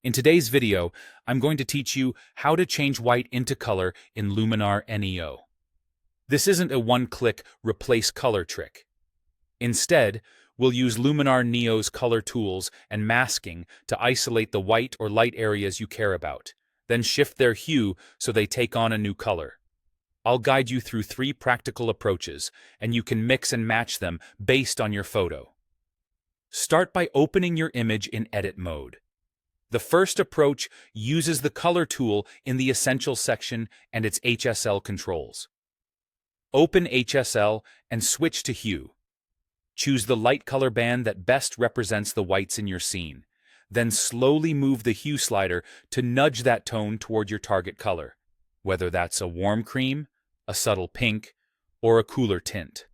In today's video, I'm going to teach you how to change white into color in Luminar NEO. This isn't a one-click replace color trick. Instead, we'll use Luminar NEO's color tools and masking to isolate the white or light areas you care about, then shift their hue so they take on a new color. I'll guide you through 3 practical approaches, and you can mix and match them based on your photo. Start by opening your image in edit mode. The first approach uses the color tool in the Essential section and its HSL controls. Open HSL and switch to Hue. Choose the light color band that best represents the whites in your scene. Then slowly move the Hue slider to nudge that tone toward your target color, whether that's a warm cream, a subtle pink, or a cooler tint.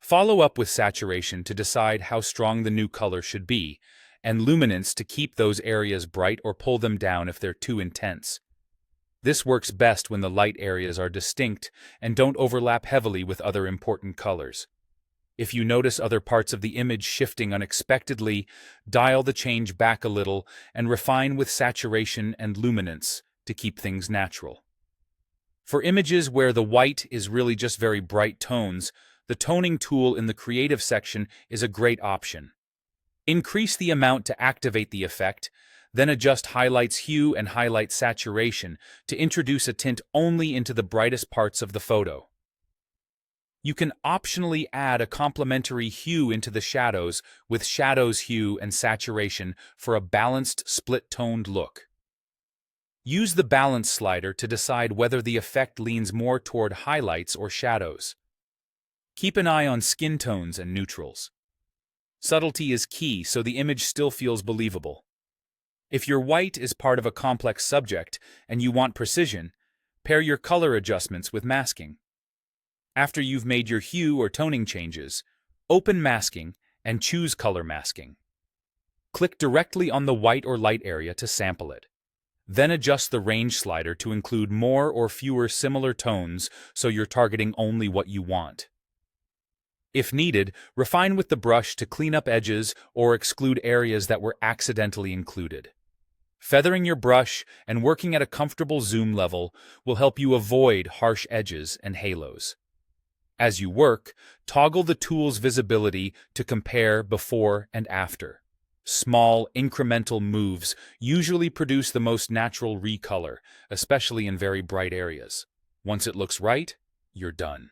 Follow up with Saturation to decide how strong the new color should be, and Luminance to keep those areas bright or pull them down if they're too intense. This works best when the light areas are distinct and don't overlap heavily with other important colors. If you notice other parts of the image shifting unexpectedly, dial the change back a little and refine with Saturation and Luminance to keep things natural. For images where the white is really just very bright tones, the toning tool in the Creative section is a great option. Increase the amount to activate the effect, then adjust Highlights Hue and Highlight Saturation to introduce a tint only into the brightest parts of the photo. You can optionally add a complementary hue into the shadows with Shadows Hue and Saturation for a balanced, split-toned look. Use the Balance slider to decide whether the effect leans more toward highlights or shadows. Keep an eye on skin tones and neutrals. Subtlety is key so the image still feels believable. If your white is part of a complex subject and you want precision, pair your color adjustments with masking. After you've made your hue or toning changes, open Masking and choose Color Masking. Click directly on the white or light area to sample it. Then adjust the Range slider to include more or fewer similar tones so you're targeting only what you want. If needed, refine with the brush to clean up edges or exclude areas that were accidentally included. Feathering your brush and working at a comfortable zoom level will help you avoid harsh edges and halos. As you work, toggle the tool's visibility to compare before and after. Small, incremental moves usually produce the most natural recolor, especially in very bright areas. Once it looks right, you're done.